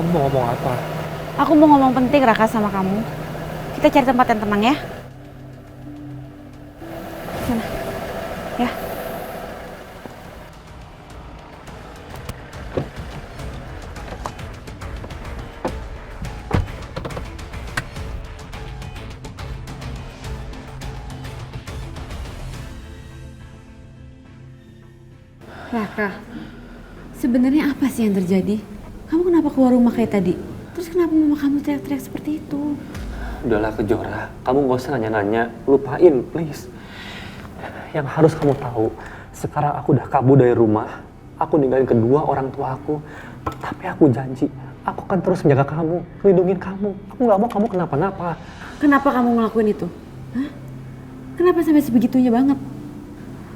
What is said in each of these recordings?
mau ngomong apa? Aku mau ngomong penting Raka sama kamu. Kita cari tempat yang tenang ya. Mana? Ya. Raka, sebenarnya apa sih yang terjadi? Kamu kenapa keluar rumah kayak tadi? Terus kenapa mama kamu teriak-teriak seperti itu? Udahlah Kejora, kamu gak usah nanya-nanya, lupain please. Yang harus kamu tahu, sekarang aku udah kabur dari rumah, aku ninggalin kedua orang tua aku. Tapi aku janji, aku akan terus menjaga kamu, melindungi kamu. Aku gak mau kamu kenapa-napa. Kenapa kamu ngelakuin itu? Hah? Kenapa sampai sebegitunya banget?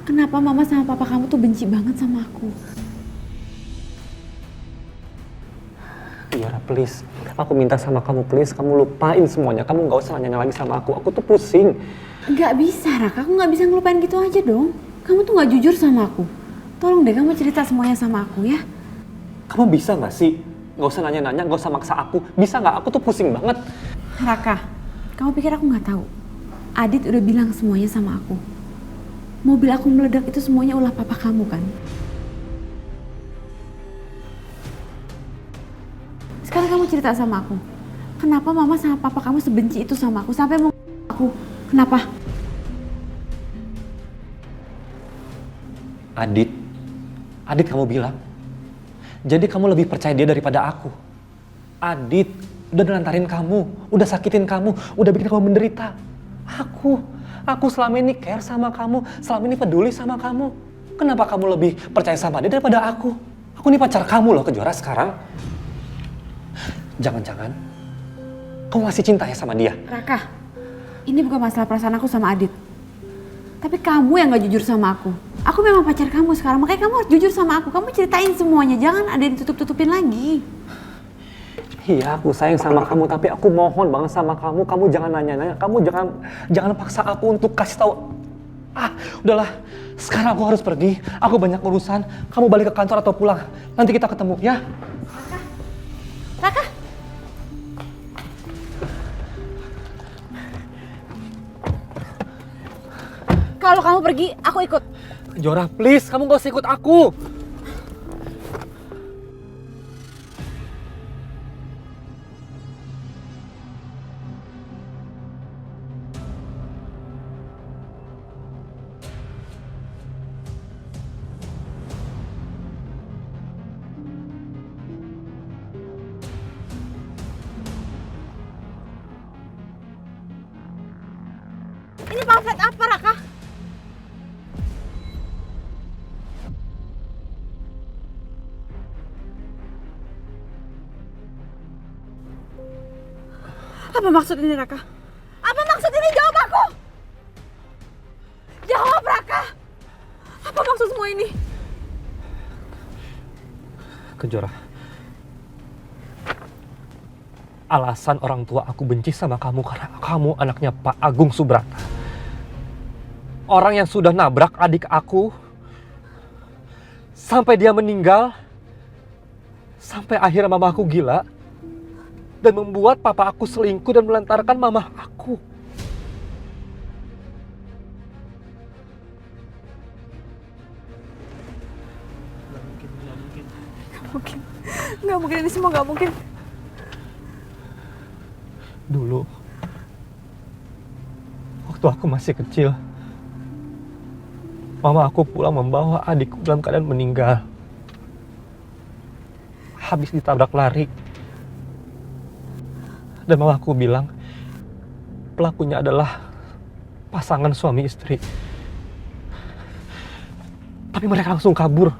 Kenapa mama sama papa kamu tuh benci banget sama aku? Kejora please, aku minta sama kamu please, kamu lupain semuanya. Kamu gak usah nanya lagi sama aku tuh pusing. Gak bisa Raka, aku gak bisa ngelupain gitu aja dong. Kamu tuh gak jujur sama aku. Tolong deh kamu cerita semuanya sama aku ya. Kamu bisa gak sih? Gak usah nanya-nanya, gak usah maksa aku. Bisa gak? Aku tuh pusing banget. Raka, kamu pikir aku gak tahu? Adit udah bilang semuanya sama aku. Mobil aku meledak itu semuanya ulah papa kamu kan? Sekarang kamu cerita sama aku. Kenapa mama sama papa kamu sebenci itu sama aku sampai mau aku? Kenapa? Adit kamu bilang. Jadi kamu lebih percaya dia daripada aku. Adit udah nelantarin kamu, udah sakitin kamu, udah bikin kamu menderita. Aku selama ini care sama kamu, selama ini peduli sama kamu. Kenapa kamu lebih percaya sama dia daripada aku? Aku ini pacar kamu loh, Kejora sekarang. Jangan-jangan kamu masih cinta ya sama dia? Raka, ini bukan masalah perasaan aku sama Adit. Tapi kamu yang gak jujur sama aku. Aku memang pacar kamu sekarang, makanya kamu harus jujur sama aku. Kamu ceritain semuanya, jangan ada yang tutup-tutupin lagi. Iya, aku sayang sama kamu, tapi aku mohon banget sama kamu. Kamu jangan nanya-nanya, kamu jangan paksa aku untuk kasih tahu. Udahlah. Sekarang aku harus pergi. Aku banyak urusan. Kamu balik ke kantor atau pulang. Nanti kita ketemu, ya? Raka. Kalau kamu pergi, aku ikut. Jora, please, kamu gak usah ikut aku. Ini pamflet apa, Raka? Apa maksud ini, Raka? Apa maksud ini? Jawab aku! Jawab, Raka! Apa maksud semua ini? Kejora. Alasan orang tua aku benci sama kamu karena kamu anaknya Pak Agung Subrata. Orang yang sudah nabrak adik aku sampai dia meninggal, sampai akhirnya mama aku gila dan membuat papa aku selingkuh dan melantarkan mama aku. Gak mungkin, ini semua gak mungkin. Dulu, waktu aku masih kecil, mama aku pulang membawa adikku dalam keadaan meninggal. Habis ditabrak lari. Dan mama aku bilang, pelakunya adalah pasangan suami istri. Tapi mereka langsung kabur.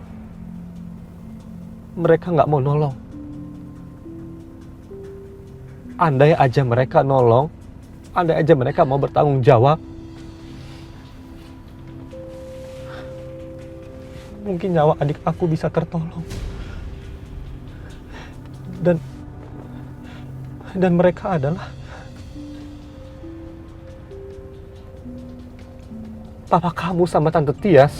Mereka nggak mau nolong. Andai aja mereka nolong, andai aja mereka mau bertanggung jawab, mungkin nyawa adik aku bisa tertolong. Dan mereka adalah papa kamu sama tante Tias.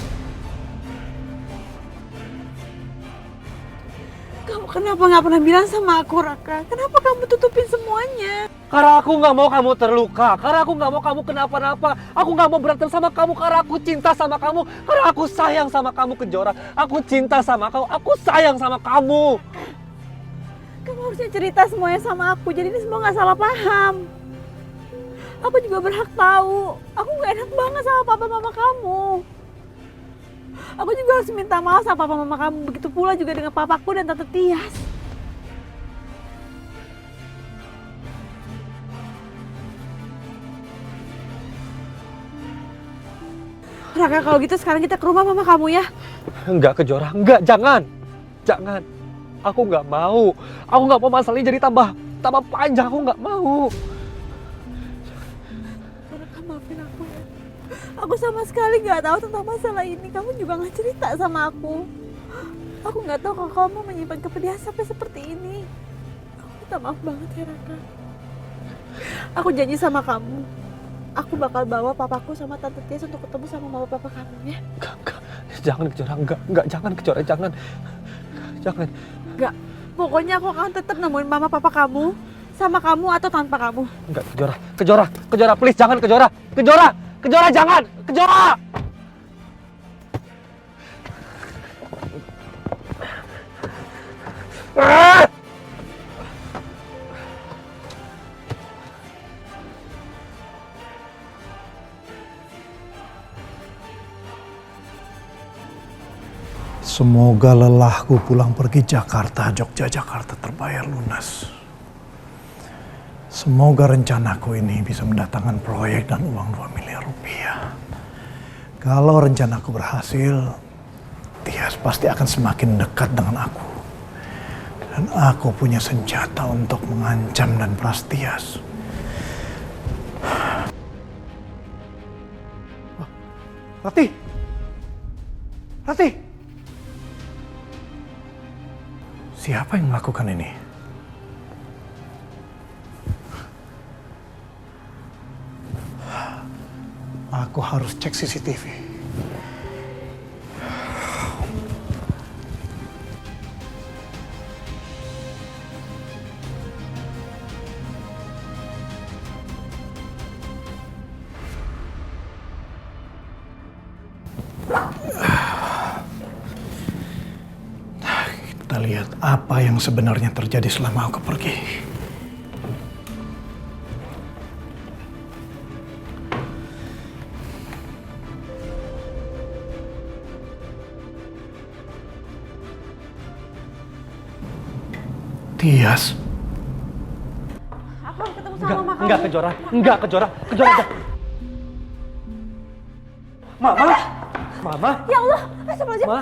Kamu kenapa nggak pernah bilang sama aku, Raka. Kenapa kamu tutupin semuanya? Karena aku nggak mau kamu terluka, karena aku nggak mau kamu kenapa-napa. Aku nggak mau berantem sama kamu karena aku cinta sama kamu, karena aku sayang sama kamu, Kejora. Aku cinta sama kamu, aku sayang sama kamu. Kamu harusnya cerita semuanya sama aku, jadi ini semua nggak salah paham. Aku juga berhak tahu. Aku nggak enak banget sama papa mama kamu. Aku juga harus minta maaf sama papa mama kamu. Begitu pula juga dengan papaku dan tante Tias. Raka, kalau gitu sekarang kita ke rumah mama kamu ya. Enggak, Kejora, enggak, jangan. Jangan. Aku nggak mau. Aku nggak mau masalah ini jadi tambah panjang. Aku nggak mau. Raka, maafin aku ya. Aku sama sekali nggak tahu tentang masalah ini. Kamu juga nggak cerita sama aku. Aku nggak tahu kalau kamu menyimpan kepedihan sampai seperti ini. Aku minta maaf banget ya, Raka. Aku janji sama kamu. Aku bakal bawa papaku sama tante Tias untuk ketemu sama mama papa kamu ya. Enggak. Jangan, Kejora, enggak, jangan, Kejora, jangan. Jangan. Enggak. Pokoknya aku akan tetap nemuin mama papa kamu sama kamu atau tanpa kamu. Enggak, Kejora, please, jangan, Kejora, jangan, Kejora! Ah! Semoga lelahku pulang pergi Jakarta, Jogja, Jakarta terbayar lunas. Semoga rencanaku ini bisa mendatangkan proyek dan uang 2 miliar rupiah. Kalau rencanaku berhasil, Tias pasti akan semakin dekat dengan aku. Dan aku punya senjata untuk mengancam dan peras Tias. Ratih! Ratih! Siapa yang melakukan ini? Aku harus cek CCTV. Kita lihat apa yang sebenarnya terjadi selama aku pergi. Tias. Aku harus ketemu sama mama kamu. Enggak, Kejora, jangan. Mama. Ya Allah, astagfirullahaladzim. Ma.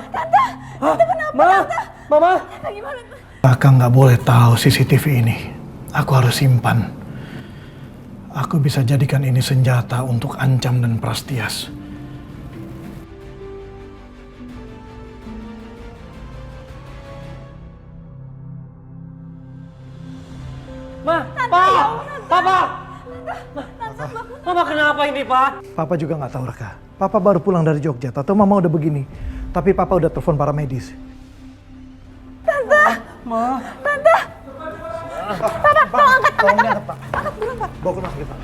Tante kenapa? Mama. Gimana? Kakak nggak boleh tahu CCTV ini. Aku harus simpan. Aku bisa jadikan ini senjata untuk ancam dan peras Tias. Mama kenapa ini, Pak? Papa juga nggak tahu, Raka. Papa baru pulang dari Jogja. Tahu Mama udah begini. Tapi Papa udah telepon para medis. Tante, tolong angkat, Pak. Angkat dulu, Pak. Bawa ke rumah sakit, Pak.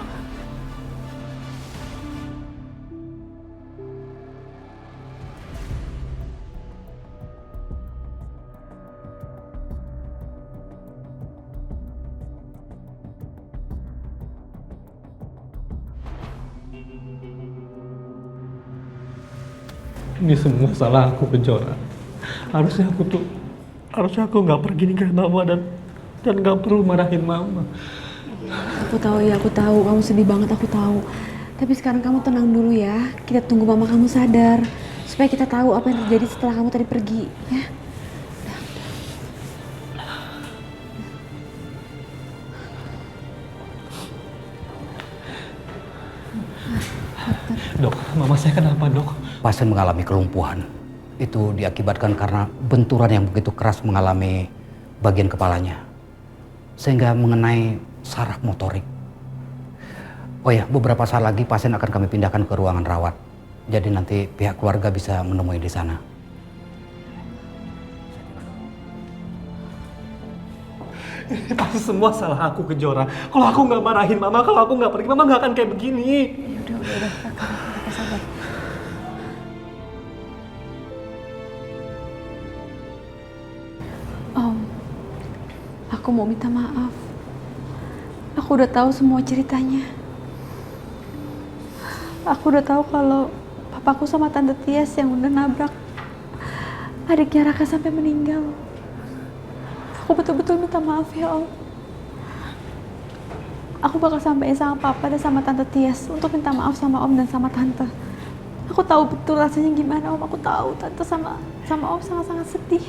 Ini semua salah aku, Kejora. Harusnya aku nggak pergi nikahin Mama dan nggak perlu marahin Mama. Aku tahu kamu sedih banget, aku tahu. Tapi sekarang kamu tenang dulu ya. Kita tunggu mama kamu sadar supaya kita tahu apa yang terjadi setelah kamu tadi pergi, ya. Dok, Mama saya kenapa, Dok? Pasien mengalami kelumpuhan. Itu diakibatkan karena benturan yang begitu keras mengalami bagian kepalanya. Sehingga mengenai saraf motorik. Oh ya, beberapa saat lagi pasien akan kami pindahkan ke ruangan rawat. Jadi nanti pihak keluarga bisa menemui di sana. Ini pasti semua salah aku, Kejora. Kalau aku nggak marahin Mama, kalau aku nggak pergi, Mama nggak akan kayak begini. Udah, kakak sabar. Om, aku mau minta maaf. Aku udah tahu semua ceritanya. Aku udah tahu kalau papaku sama Tante Tias yang udah nabrak adiknya Raka sampai meninggal. Aku betul-betul minta maaf ya Om. Aku bakal sampaikan sama Papa dan sama Tante Tias untuk minta maaf sama Om dan sama Tante. Aku tahu betul rasanya gimana Om. Aku tahu Tante sama Om sangat-sangat sedih.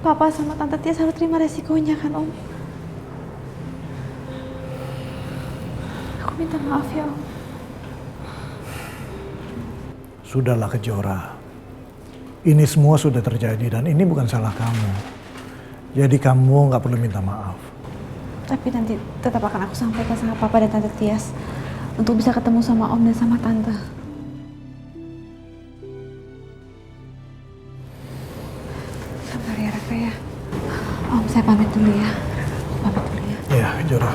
Papa sama Tante Tias harus terima resikonya kan Om. Aku minta maaf ya Om. Sudahlah Kejora. Ini semua sudah terjadi dan ini bukan salah kamu. Jadi kamu nggak perlu minta maaf. Tapi nanti tetap akan aku sampaikan sama Papa dan Tante Tias untuk bisa ketemu sama Om dan sama Tante. Sabar ya Raka ya. Om, saya pamit dulu ya. Pamit dulu ya. Iya, Kejora.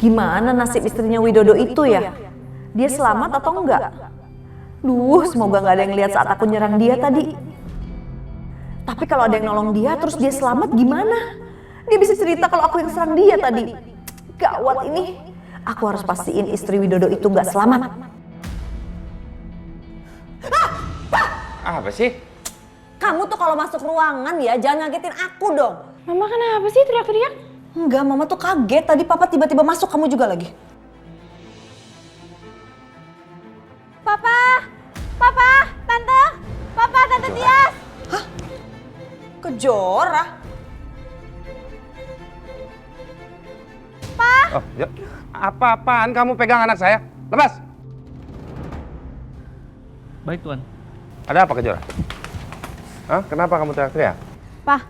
Gimana nasib istrinya Widodo itu ya? Dia selamat atau enggak? Duh, semoga nggak ada yang lihat saat aku nyerang dia tadi. Tapi kalau ada yang nolong dia terus dia selamat gimana? Dia bisa cerita kalau aku yang serang dia tadi. Gawat ini. Aku harus pastiin istri Widodo itu nggak selamat. Apa sih? Kamu tuh kalau masuk ruangan ya jangan ngagetin aku dong. Mama kenapa sih teriak-teriak? Enggak, Mama tuh kaget. Tadi Papa tiba-tiba masuk, kamu juga lagi. Papa! Papa! Tante! Papa, Tante Tias! Hah? Kejora? Oh, ya. Apa-apaan kamu pegang anak saya? Lepas! Baik, Tuan. Ada apa, Kejora? Hah? Kenapa kamu teriak-teriak? Pak,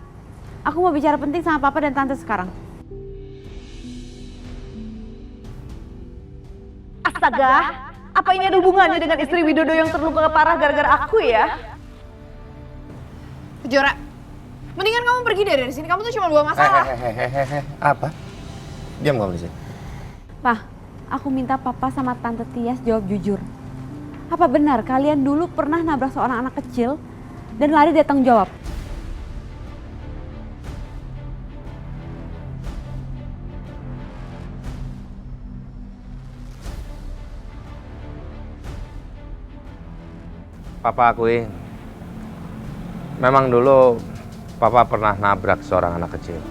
aku mau bicara penting sama Papa dan Tante sekarang. Astaga, apa ini ada hubungannya dengan istri Widodo yang terluka parah gara-gara aku ya? Kejora, mendingan kamu pergi dari sini. Kamu tuh cuma bawa masalah. Hehehe, apa? Diam kamu di sini. Pak, aku minta Papa sama Tante Tias jawab jujur. Apa benar kalian dulu pernah nabrak seorang anak kecil dan lari dari tanggung jawab? Papa akui, memang dulu Papa pernah nabrak seorang anak kecil.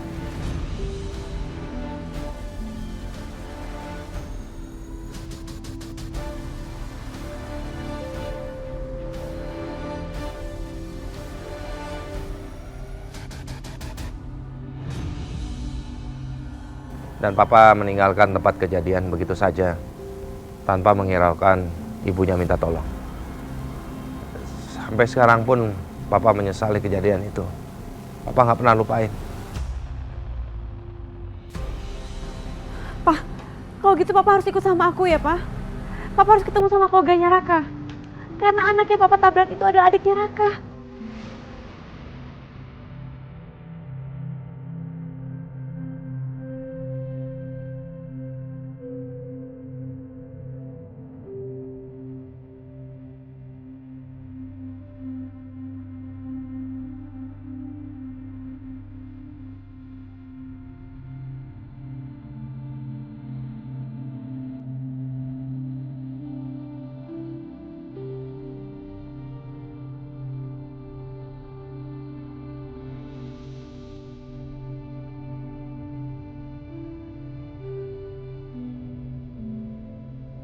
Dan Papa meninggalkan tempat kejadian begitu saja, tanpa menghiraukan ibunya minta tolong. Sampai sekarang pun Papa menyesali kejadian itu. Papa nggak pernah lupain. Pak, kalau gitu Papa harus ikut sama aku ya, Pak. Papa harus ketemu sama keluarganya Raka. Karena anak yang Papa tabrak itu adalah adiknya Raka.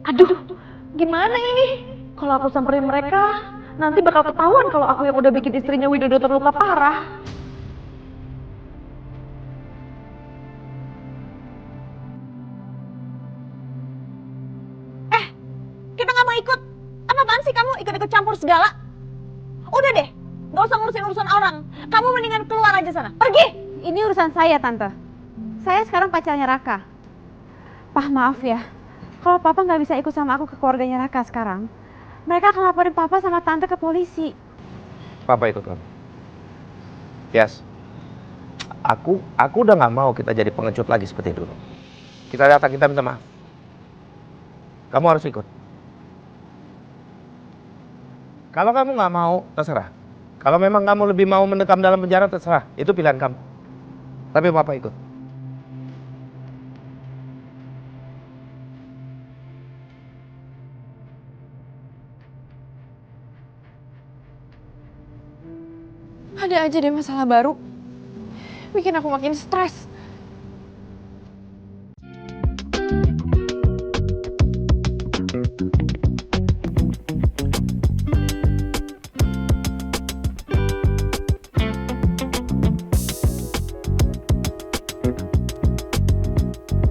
Aduh, gimana ini? Kalau aku samperin mereka, nanti bakal ketahuan kalau aku yang udah bikin istrinya Widodo terluka parah. Kita nggak mau ikut. Apaan sih kamu ikut-ikut campur segala? Udah deh, Gak usah ngurusin urusan orang. Kamu mendingan keluar aja sana. Pergi! Ini urusan saya, Tante. Saya sekarang pacarnya Raka. Pah, maaf ya. Kalau Papa nggak bisa ikut sama aku ke keluarganya Raka sekarang, mereka akan laporin Papa sama Tante ke polisi. Papa ikut kamu. Yes. Aku udah nggak mau kita jadi pengecut lagi seperti dulu. Kita datang, kita minta maaf. Kamu harus ikut. Kalau kamu nggak mau, terserah. Kalau memang kamu lebih mau mendekam dalam penjara, terserah. Itu pilihan kamu. Tapi Papa ikut. Ada aja deh masalah baru. Bikin aku makin stres.